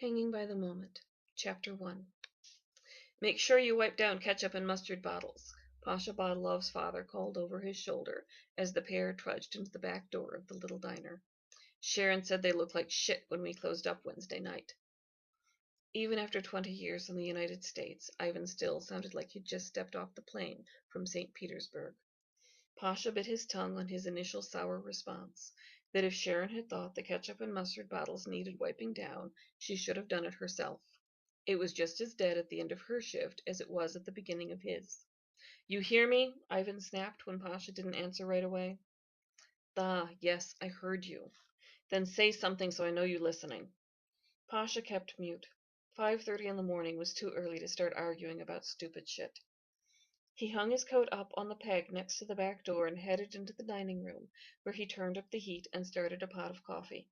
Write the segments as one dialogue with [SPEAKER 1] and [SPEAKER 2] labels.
[SPEAKER 1] Hanging by the Moment. Chapter 1. Make sure you wipe down ketchup and mustard bottles, Pasha Badalov's father called over his shoulder as the pair trudged into the back door of the little diner. Sharon said they looked like shit when we closed up Wednesday night. Even after 20 years in the United States, Ivan still sounded like he'd just stepped off the plane from St. Petersburg. Pasha bit his tongue on his initial sour response, that if Sharon had thought the ketchup and mustard bottles needed wiping down, she should have done it herself. It was just as dead at the end of her shift as it was at the beginning of his. "You hear me?" Ivan snapped when Pasha didn't answer right away. Yes, I heard you." "Then say something so I know you're listening." Pasha kept mute. 5:30 in the morning was too early to start arguing about stupid shit. He hung his coat up on the peg next to the back door and headed into the dining room, where he turned up the heat and started a pot of coffee.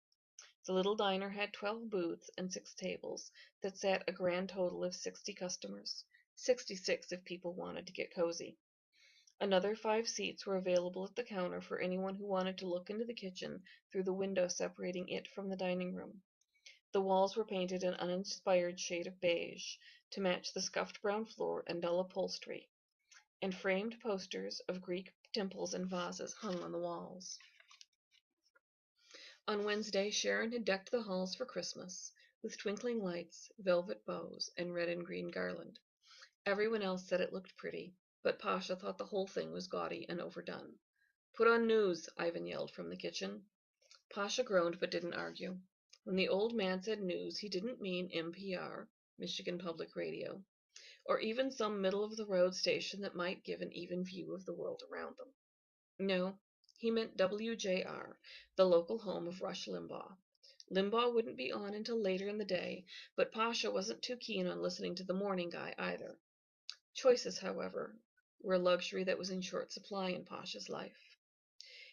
[SPEAKER 1] The little diner had 12 booths and 6 tables that sat a grand total of 60 customers, 66 if people wanted to get cozy. Another 5 seats were available at the counter for anyone who wanted to look into the kitchen through the window separating it from the dining room. The walls were painted an uninspired shade of beige to match the scuffed brown floor and dull upholstery, and framed posters of Greek temples and vases hung on the walls. On Wednesday, Sharon had decked the halls for Christmas with twinkling lights, velvet bows, and red and green garland. Everyone else said it looked pretty, but Pasha thought the whole thing was gaudy and overdone. "Put on news," Ivan yelled from the kitchen. Pasha groaned but didn't argue. When the old man said news, he didn't mean NPR, Michigan Public Radio, or even some middle-of-the-road station that might give an even view of the world around them. No, he meant WJR, the local home of Rush Limbaugh. Limbaugh wouldn't be on until later in the day, but Pasha wasn't too keen on listening to the morning guy either. Choices, however, were a luxury that was in short supply in Pasha's life.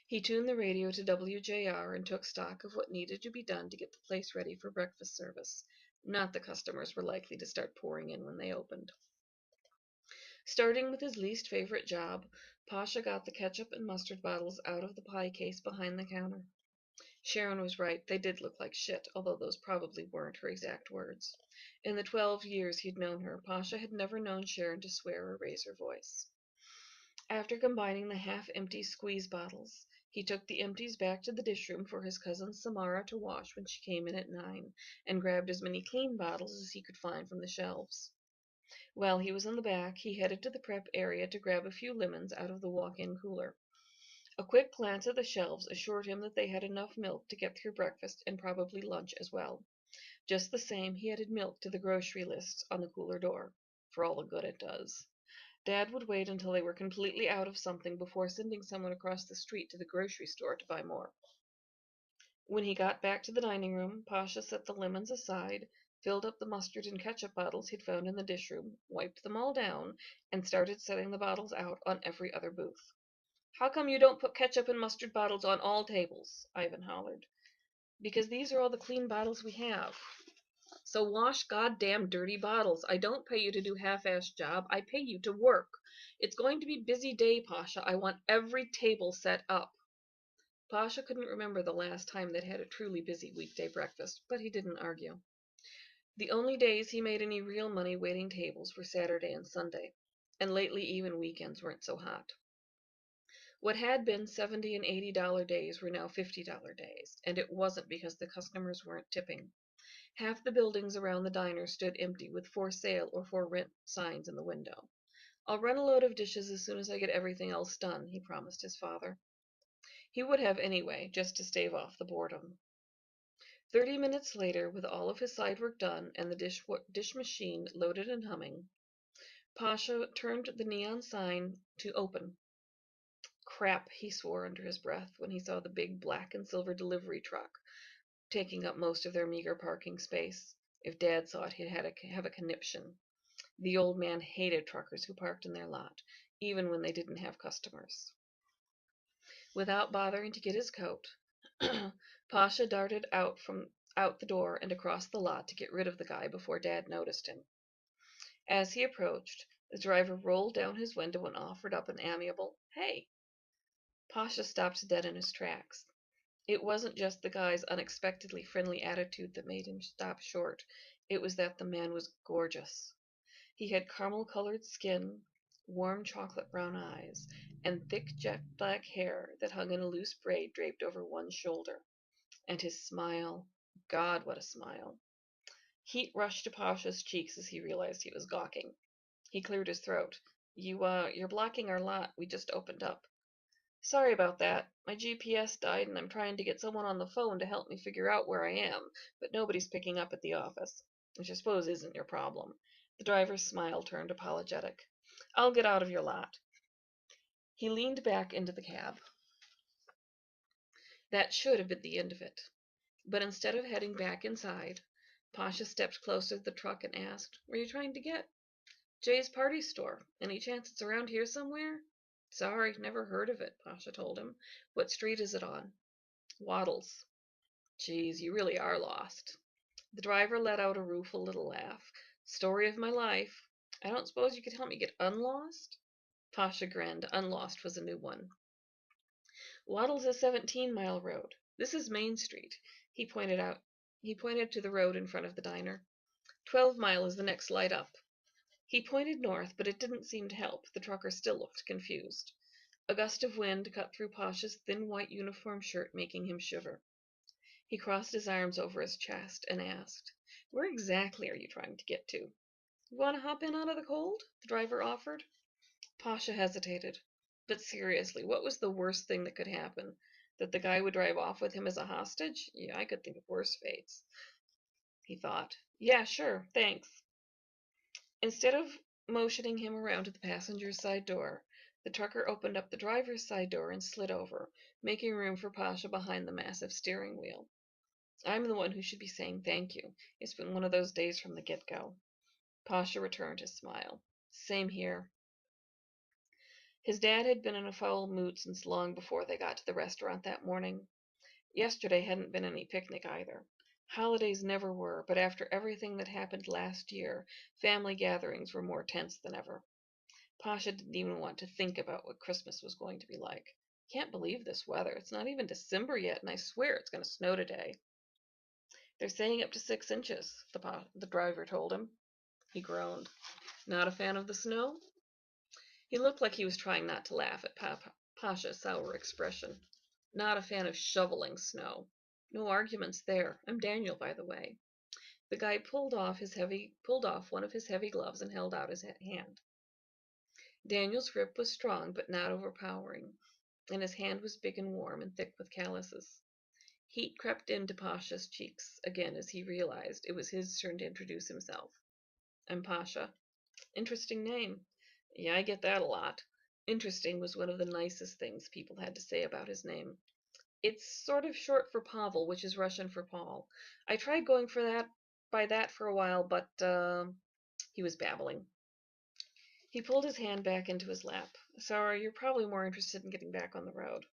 [SPEAKER 1] He tuned the radio to WJR and took stock of what needed to be done to get the place ready for breakfast service. Not the customers were likely to start pouring in when they opened. Starting with his least favorite job, Pasha got the ketchup and mustard bottles out of the pie case behind the counter. Sharon was right, they did look like shit, although those probably weren't her exact words. In the 12 years he'd known her, Pasha had never known Sharon to swear or raise her voice. After combining the half-empty squeeze bottles, he took the empties back to the dish room for his cousin Samara to wash when she came in at 9, and grabbed as many clean bottles as he could find from the shelves. While he was in the back, he headed to the prep area to grab a few lemons out of the walk-in cooler. A quick glance at the shelves assured him that they had enough milk to get through breakfast and probably lunch as well. Just the same, he added milk to the grocery lists on the cooler door, for all the good it does. Dad would wait until they were completely out of something before sending someone across the street to the grocery store to buy more. When he got back to the dining room, Pasha set the lemons aside, filled up the mustard and ketchup bottles he'd found in the dish room, wiped them all down, and started setting the bottles out on every other booth. "How come you don't put ketchup and mustard bottles on all tables?" Ivan hollered. "Because these are all the clean bottles we have." "So wash goddamn dirty bottles. I don't pay you to do half-assed job. I pay you to work. It's going to be busy day, Pasha. I want every table set up." Pasha couldn't remember the last time they'd had a truly busy weekday breakfast, but he didn't argue. The only days he made any real money waiting tables were Saturday and Sunday, and lately even weekends weren't so hot. What had been $70 and $80 days were now $50 days, and it wasn't because the customers weren't tipping. Half the buildings around the diner stood empty with "for sale" or "for rent" signs in the window. "I'll run a load of dishes as soon as I get everything else done," he promised his father. He would have anyway, just to stave off the boredom. 30 minutes later, with all of his side work done and the dish machine loaded and humming, Pasha turned the neon sign to "open." Crap, he swore under his breath when he saw the big black and silver delivery truck taking up most of their meager parking space. If Dad saw it, he'd have a conniption. The old man hated truckers who parked in their lot, even when they didn't have customers. Without bothering to get his coat, Pasha darted out the door and across the lot to get rid of the guy before Dad noticed him. As he approached, the driver rolled down his window and offered up an amiable "Hey." Pasha stopped dead in his tracks. It wasn't just the guy's unexpectedly friendly attitude that made him stop short. It was that the man was gorgeous. He had caramel-colored skin, warm chocolate brown eyes, and thick jet black hair that hung in a loose braid draped over one shoulder. And his smile, God, what a smile! Heat rushed to Pasha's cheeks as he realized he was gawking. He cleared his throat. You're blocking our lot. We just opened up. Sorry about that. My GPS died and I'm trying to get someone on the phone to help me figure out where I am, but nobody's picking up at the office, which I suppose isn't your problem. The driver's smile turned apologetic. I'll get out of your lot. He leaned back into the cab. That should have been the end of it. But instead of heading back inside, Pasha stepped closer to the truck and asked, Where are you trying to get? Jay's party store. Any chance it's around here somewhere? Sorry, never heard of it, Pasha told him. What street is it on? Waddles. Geez, you really are lost. The driver let out a rueful little laugh. Story of my life. I don't suppose you could help me get unlost? Pasha grinned. Unlost was a new one. Waddle's a 17-mile road. This is Main Street. He pointed out. He pointed to the road in front of the diner. 12 Mile is the next light up. He pointed north, but it didn't seem to help. The trucker still looked confused. A gust of wind cut through Pasha's thin white uniform shirt, making him shiver. He crossed his arms over his chest and asked, Where exactly are you trying to get to? You want to hop in out of the cold? The driver offered. Pasha hesitated. But seriously, what was the worst thing that could happen? That the guy would drive off with him as a hostage? Yeah, I could think of worse fates. He thought. Yeah, sure, thanks. Instead of motioning him around to the passenger's side door, the trucker opened up the driver's side door and slid over, making room for Pasha behind the massive steering wheel. I'm the one who should be saying thank you. It's been one of those days from the get-go. Pasha returned his smile. Same here. His dad had been in a foul mood since long before they got to the restaurant that morning. Yesterday hadn't been any picnic either. Holidays never were, but after everything that happened last year, family gatherings were more tense than ever. Pasha didn't even want to think about what Christmas was going to be like. Can't believe this weather. It's not even December yet, and I swear it's going to snow today. They're saying up to 6 inches, the driver told him. He groaned. Not a fan of the snow? He looked like he was trying not to laugh at Pasha's sour expression. Not a fan of shoveling snow. No arguments there. I'm Daniel, by the way. The guy pulled off one of his heavy gloves and held out his hand. Daniel's grip was strong but not overpowering, and his hand was big and warm and thick with calluses. Heat crept into Pasha's cheeks again as he realized it was his turn to introduce himself. I'm Pasha. Interesting name. Yeah, I get that a lot. Interesting was one of the nicest things people had to say about his name. It's sort of short for Pavel, which is Russian for Paul. I tried going by that for a while, but he was babbling. He pulled his hand back into his lap. Sorry, you're probably more interested in getting back on the road.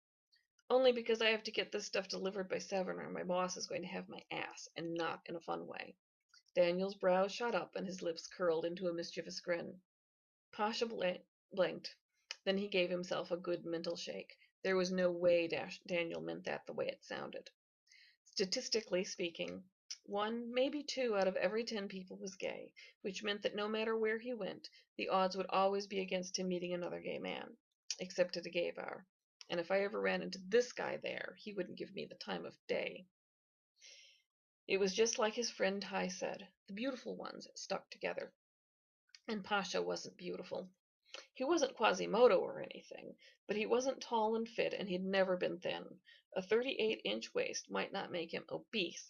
[SPEAKER 1] Only because I have to get this stuff delivered by 7 or my boss is going to have my ass, and not in a fun way. Daniel's brows shot up and his lips curled into a mischievous grin. Pasha blinked. Then he gave himself a good mental shake. There was no way Daniel meant that the way it sounded. Statistically speaking, 1, maybe 2 out of every 10 people was gay, which meant that no matter where he went, the odds would always be against him meeting another gay man, except at a gay bar. And if I ever ran into this guy there, he wouldn't give me the time of day. It was just like his friend Ty said, the beautiful ones stuck together. And Pasha wasn't beautiful. He wasn't Quasimodo or anything, but he wasn't tall and fit, and he'd never been thin. A 38-inch waist might not make him obese,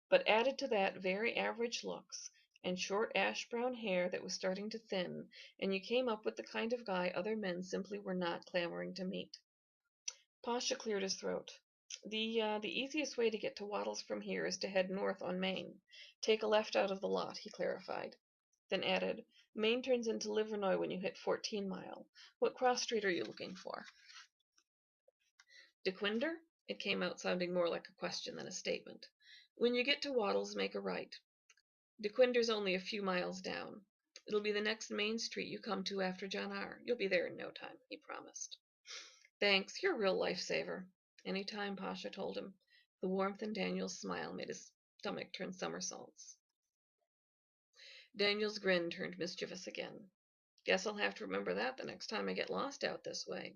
[SPEAKER 1] but added to that very average looks and short ash-brown hair that was starting to thin, and you came up with the kind of guy other men simply were not clamoring to meet. Pasha cleared his throat. The easiest way to get to Waddles from here is to head north on Main. Take a left out of the lot, he clarified. Then added, Main turns into Livernois when you hit 14 Mile. What cross street are you looking for? DeQuinder? It came out sounding more like a question than a statement. When you get to Waddles, make a right. DeQuinder's only a few miles down. It'll be the next main street you come to after John R. You'll be there in no time, he promised. Thanks, you're a real lifesaver. Any time, Pasha told him. The warmth in Daniel's smile made his stomach turn somersaults. Daniel's grin turned mischievous again. Guess I'll have to remember that the next time I get lost out this way.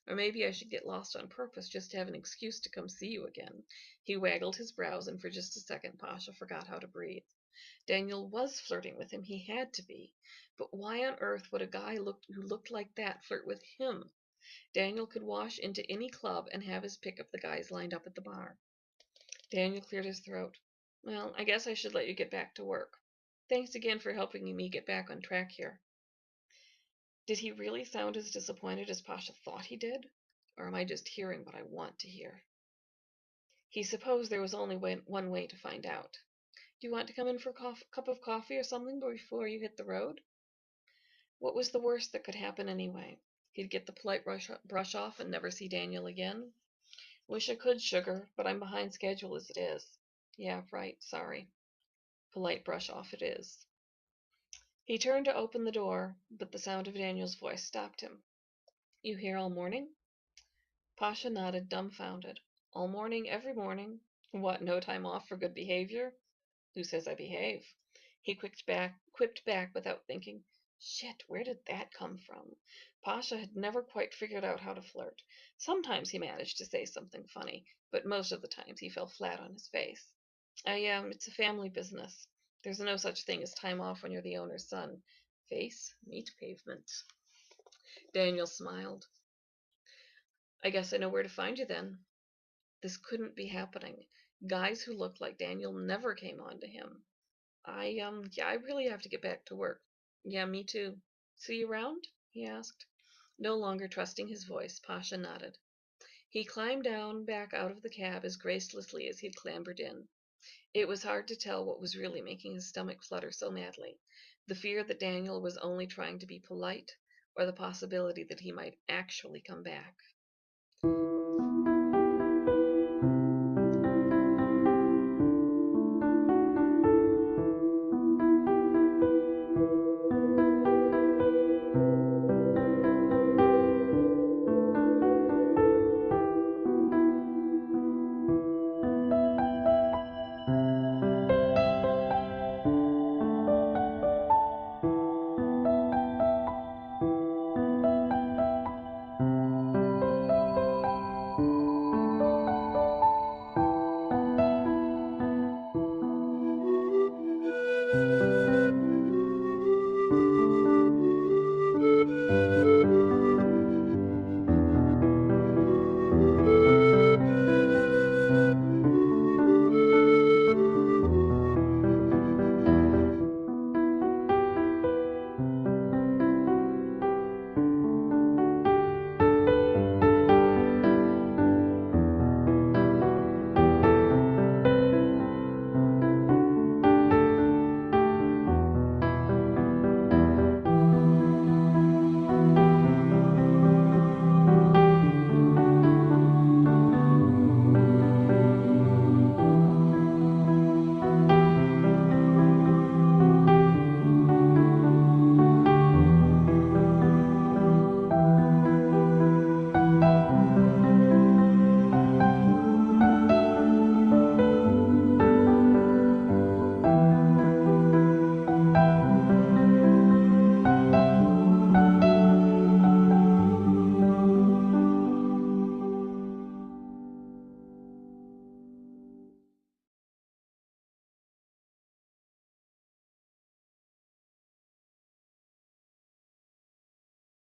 [SPEAKER 1] Or maybe I should get lost on purpose just to have an excuse to come see you again. He waggled his brows, and for just a second Pasha forgot how to breathe. Daniel was flirting with him. He had to be. But why on earth would a guy who looked like that flirt with him? Daniel could wash into any club and have his pick of the guys lined up at the bar. Daniel cleared his throat. Well, I guess I should let you get back to work. Thanks again for helping me get back on track here. Did he really sound as disappointed as Pasha thought he did? Or am I just hearing what I want to hear? He supposed there was only one way to find out. Do you want to come in for a cup of coffee or something before you hit the road? What was the worst that could happen anyway? He'd get the polite brush off and never see Daniel again? Wish I could, sugar, but I'm behind schedule as it is. Yeah, right, sorry. Polite brush off it is. He turned to open the door, but the sound of Daniel's voice stopped him. You here all morning? Pasha nodded, dumbfounded. All morning, every morning. What, no time off for good behavior? Who says I behave? He quipped back without thinking. Shit, where did that come from? Pasha had never quite figured out how to flirt. Sometimes he managed to say something funny, but most of the times he fell flat on his face. It's a family business. There's no such thing as time off when you're the owner's son. Face, meet pavement. Daniel smiled. I guess I know where to find you then. This couldn't be happening. Guys who looked like Daniel never came on to him. Yeah, I really have to get back to work. Yeah, me too. See you around? He asked. No longer trusting his voice, Pasha nodded. He climbed down back out of the cab as gracelessly as he'd clambered in. It was hard to tell what was really making his stomach flutter so madly. The fear that Daniel was only trying to be polite, or the possibility that he might actually come back.